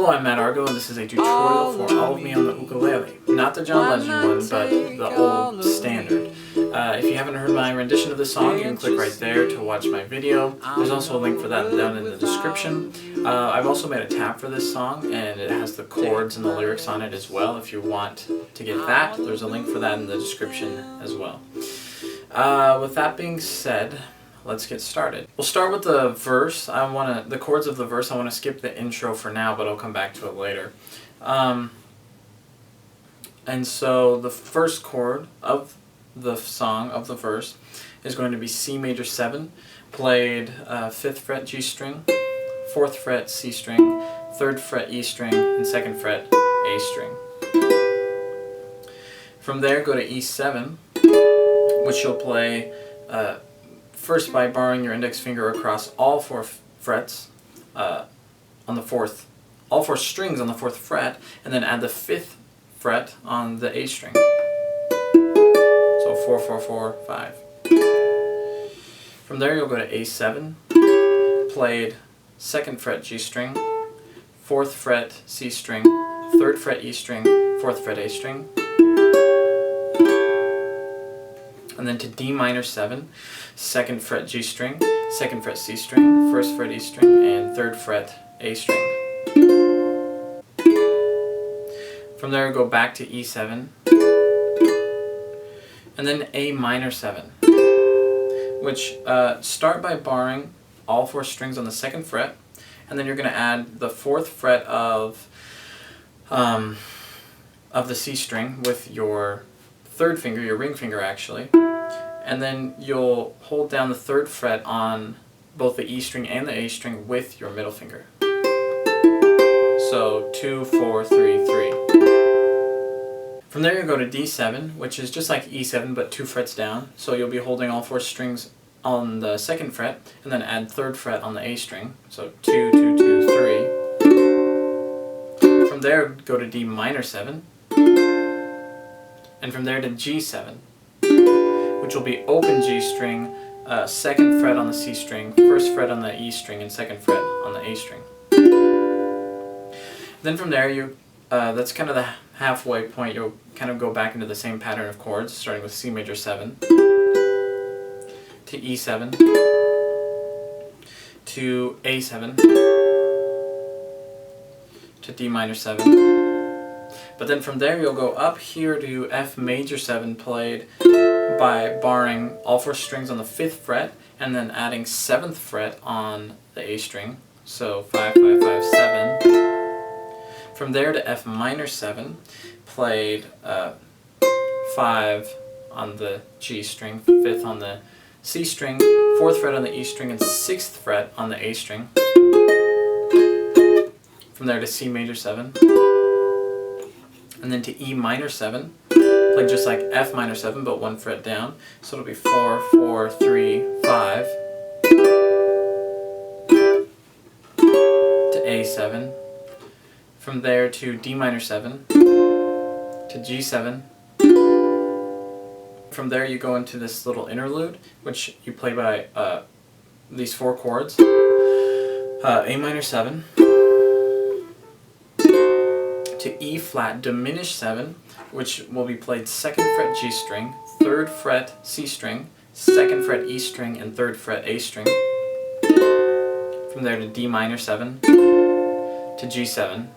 Hello, I'm Argo, and this is a tutorial for All of Me on the Ukulele. Not the John Legend one, but the old standard. If you haven't heard my rendition of this song, you can click right there to watch my video. There's also a link for that down in the description. I've also made a tab for this song, and it has the chords and the lyrics on it as well. If you want to get that, there's a link for that in the description as well. With that being said, let's get started. We'll start with the verse. The chords of the verse. I want to skip the intro for now, but I'll come back to it later. And so the first chord of the song, of the verse, is going to be C major 7, played 5th fret G string, 4th fret C string, 3rd fret E string, and 2nd fret A string. From there, go to E7, which you'll play first by borrowing your index finger across all 4 frets on the 4th, all 4 strings on the 4th fret, and then add the 5th fret on the A string. So 4, 4, 4, 5. From there you'll go to A7, played 2nd fret G string, 4th fret C string, 3rd fret E string, 4th fret A string. And then to D minor 7, 2nd fret G string, 2nd fret C string, 1st fret E string, and 3rd fret A string. From there go back to E7, and then A minor 7, which start by barring all 4 strings on the 2nd fret, and then you're going to add the 4th fret of the C string with your 3rd finger, your ring finger actually. And then you'll hold down the 3rd fret on both the E string and the A string with your middle finger. So 2, 4, 3, 3. From there you'll go to D7, which is just like E7 but 2 frets down. So you'll be holding all 4 strings on the 2nd fret and then add 3rd fret on the A string. So 2, 2, 2, 3. From there go to D minor 7. And from there to G7, which will be open G string, 2nd fret on the C string, 1st fret on the E string, and 2nd fret on the A string. Then from there, that's kind of the halfway point. You'll kind of go back into the same pattern of chords, starting with C major 7, to E7, to A7, to D minor 7. But then from there you'll go up here to F major 7, played by barring all 4 strings on the 5th fret and then adding 7th fret on the A string. So 5, 5, 5, 7. From there to F minor 7, played 5 on the G string, 5th on the C string, 4th fret on the E string, and 6th fret on the A string. From there to C major 7. And then to E minor 7, played just like F minor 7, but 1 fret down. So it'll be 4, 4, 3, 5. To A7. From there to D minor 7. To G7. From there you go into this little interlude, which you play by these 4 chords. A minor 7. To E flat diminished 7, which will be played 2nd fret G string, 3rd fret C string, 2nd fret E string, and 3rd fret A string. From there to D minor 7, to G7.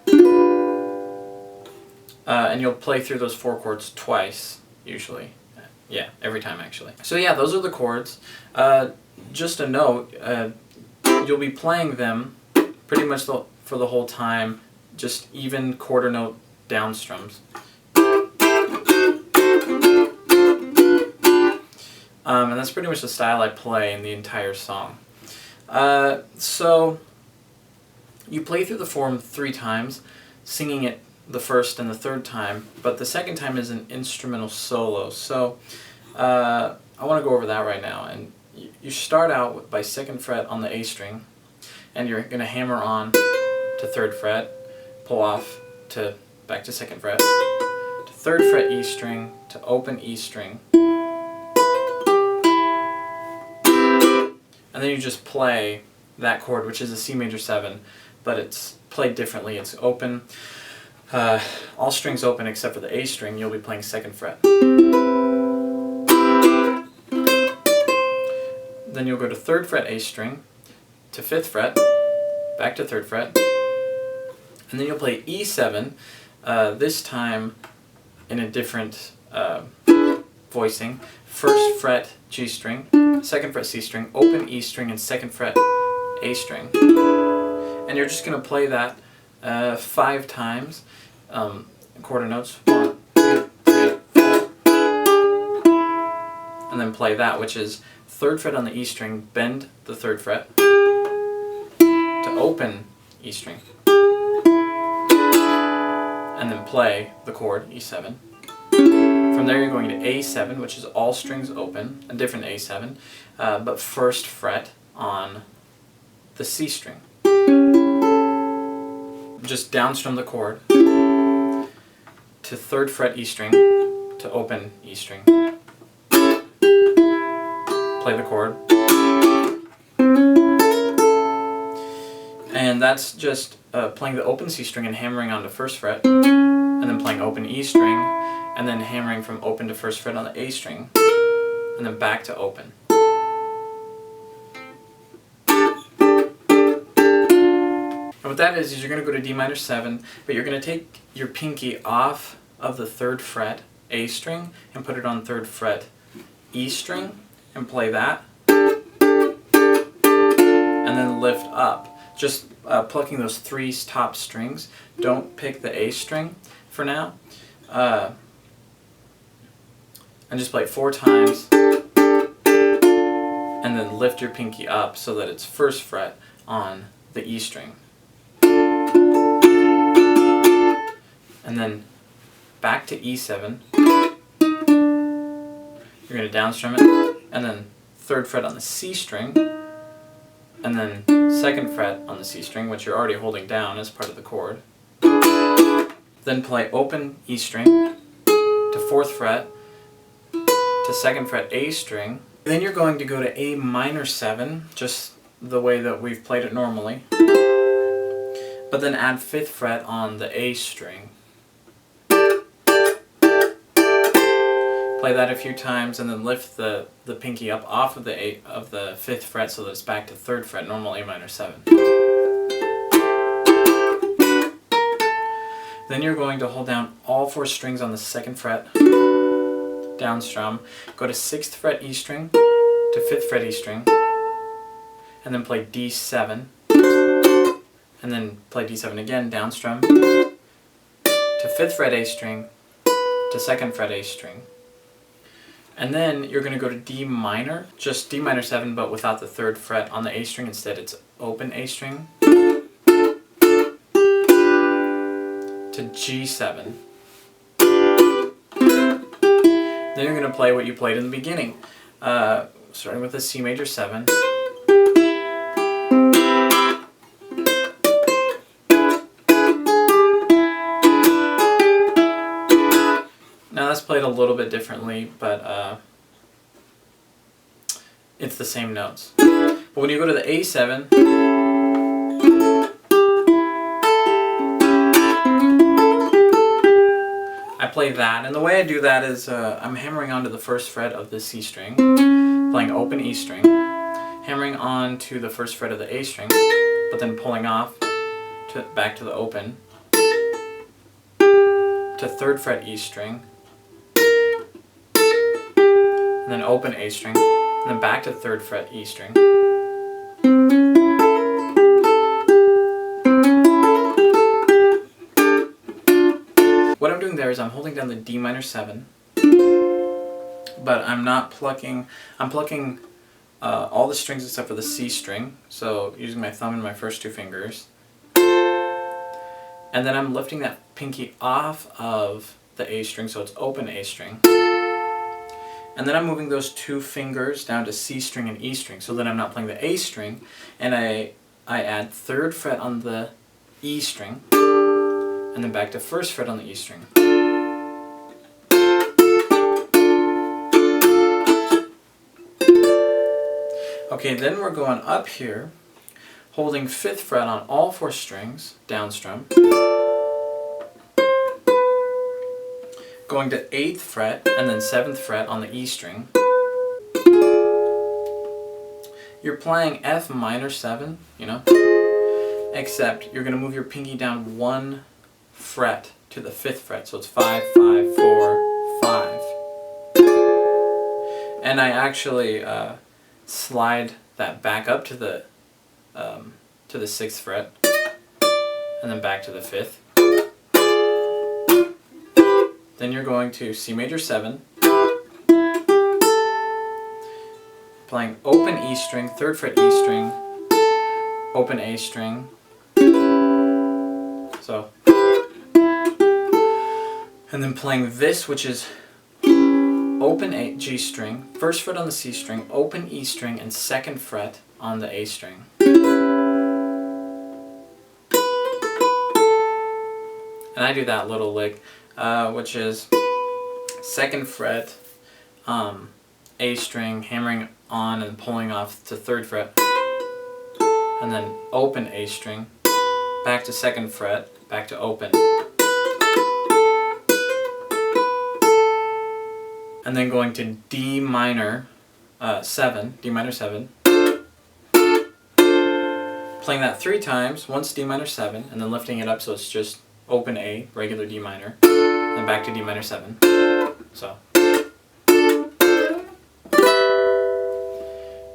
And you'll play through those 4 chords twice, usually. Yeah, every time actually. So yeah, those are the chords. Just a note, you'll be playing them pretty much for the whole time, just even quarter note down strums. And that's pretty much the style I play in the entire song. So you play through the form 3 times, singing it the 1st and the 3rd time, but the 2nd time is an instrumental solo. So I want to go over that right now. And you start out by 2nd fret on the A string, and you're going to hammer on to 3rd fret, pull off to back to 2nd fret, to 3rd fret E string, to open E string, and then you just play that chord, which is a C major 7, but it's played differently. It's open, all strings open except for the A string. You'll be playing 2nd fret. Then you'll go to 3rd fret A string, to 5th fret, back to 3rd fret, and then you'll play E7, this time in a different voicing. 1st fret G string, 2nd fret C string, open E string, and 2nd fret A string. And you're just going to play that 5 times, quarter notes, 1, 2, 3, 4, and then play that, which is 3rd fret on the E string, bend the 3rd fret to open E string, and then play the chord E7. From there you're going to A7, which is all strings open, a different A7, but 1st fret on the C string. Just downstrum the chord to 3rd fret E string to open E string. Play the chord. And that's just playing the open C string and hammering on the 1st fret, and then playing open E string, and then hammering from open to 1st fret on the A string, and then back to open. And what that is you're going to go to D minor 7, but you're going to take your pinky off of the 3rd fret A string and put it on 3rd fret E string and play that, and then lift up. Just plucking those 3 top strings. Don't pick the A string for now. And just play it 4 times, and then lift your pinky up so that it's 1st fret on the E string. And then back to E7. You're going to downstrum it, and then 3rd fret on the C string, and then 2nd fret on the C string, which you're already holding down as part of the chord. Then play open E string to 4th fret, to 2nd fret A string. Then you're going to go to A minor 7, just the way that we've played it normally, but then add 5th fret on the A string. Play that a few times, and then lift the pinky up off of the 5th fret so that it's back to 3rd fret, normal A minor 7. Then you're going to hold down all 4 strings on the 2nd fret, down strum, go to 6th fret E string, to 5th fret E string, and then play D7, and then play D7 again, down strum, to 5th fret A string, to 2nd fret A string. And then you're going to go to D minor, just D minor 7 but without the 3rd fret on the A string, instead it's open A string, to G7. Then you're going to play what you played in the beginning, starting with a C major 7, now that's played a little bit differently, but it's the same notes. But when you go to the A7, I play that, and the way I do that is I'm hammering onto the 1st fret of the C string, playing open E string, hammering on to the 1st fret of the A string, but then pulling off back to the open, to 3rd fret E string, and then open A string, and then back to 3rd fret E string. What I'm doing there is I'm holding down the D minor 7, but I'm not plucking, I'm plucking all the strings except for the C string, so using my thumb and my first 2 fingers. And then I'm lifting that pinky off of the A string, so it's open A string. And then I'm moving those 2 fingers down to C string and E string, so that I'm not playing the A string, and I add 3rd fret on the E string, and then back to 1st fret on the E string. Okay, then we're going up here, holding 5th fret on all 4 strings, down strum, going to 8th fret and then 7th fret on the E string. You're playing F minor 7, you know, except you're going to move your pinky down 1 fret to the 5th fret, so it's 5, 5, 4, 5. And I actually slide that back up to the 6th fret, and then back to the 5th. Then you're going to C major 7, playing open E string, 3rd fret E string, open A string, so, and then playing this, which is open A, G string, 1st fret on the C string, open E string, and 2nd fret on the A string. And I do that little lick, which is 2nd fret, A string, hammering on and pulling off to 3rd fret, and then open A string, back to 2nd fret, back to open. And then going to D minor 7, playing that 3 times, once D minor 7, and then lifting it up so it's just open A, regular D minor, then back to D minor 7. So.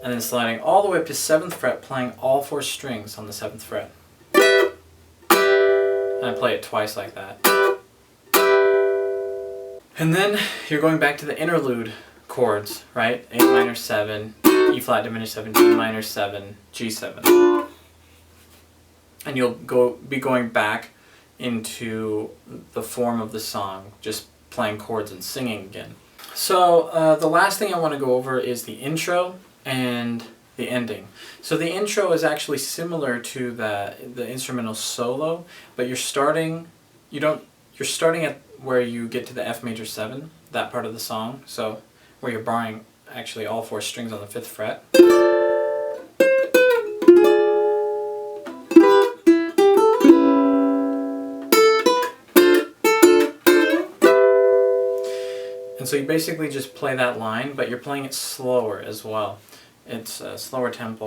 And then sliding all the way up to 7th fret, playing all 4 strings on the 7th fret. And I play it twice like that. And then you're going back to the interlude chords, right? A minor 7, E flat diminished 7, D minor 7, G7. And you'll be going back into the form of the song, just playing chords and singing again. So the last thing I want to go over is the intro and the ending. So the intro is actually similar to the instrumental solo, but you're starting at where you get to the F major 7, that part of the song, so where you're barring actually all 4 strings on the 5th fret. And so you basically just play that line, but you're playing it slower as well. It's a slower tempo.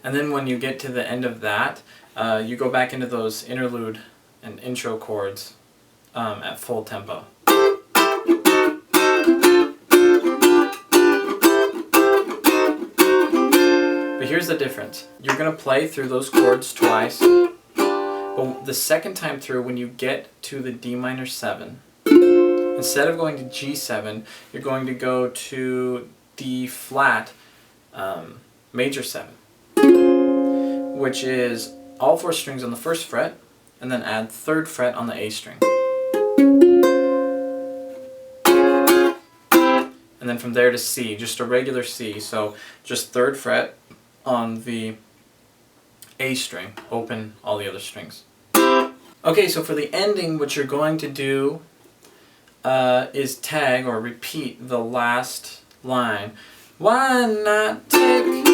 And then when you get to the end of that, you go back into those interlude and intro chords at full tempo. But here's the difference. You're going to play through those chords twice, but the second time through, when you get to the D minor 7, instead of going to G7, you're going to go to D flat major 7, which is all 4 strings on the 1st fret, and then add 3rd fret on the A string. And then from there to C, just a regular C, so just 3rd fret on the A string, open all the other strings. Okay, so for the ending, what you're going to do is tag or repeat the last line. Why not take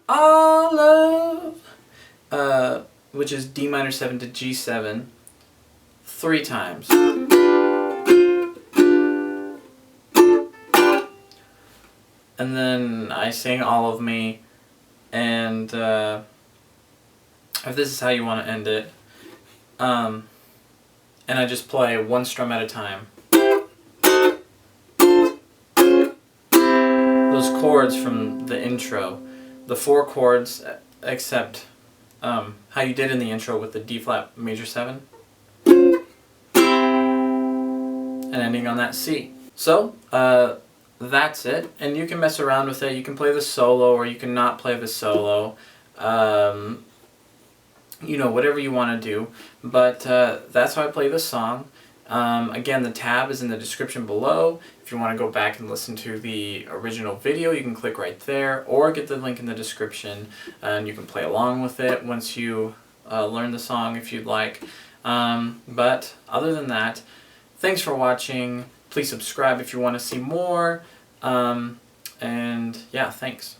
all of, which is D minor 7 to G7, 3 times. And then I sing All of Me, and if this is how you want to end it, and I just play 1 strum at a time. Those chords from the intro, the 4 chords except how you did in the intro with the D flat major 7, and ending on that C. So that's it, and you can mess around with it. You can play the solo or you can not play the solo. You know, whatever you want to do, but that's how I play this song. Again, the tab is in the description below. If you want to go back and listen to the original video, you can click right there, or get the link in the description, and you can play along with it once you learn the song if you'd like. But other than that, thanks for watching. Please subscribe if you want to see more. And yeah, thanks.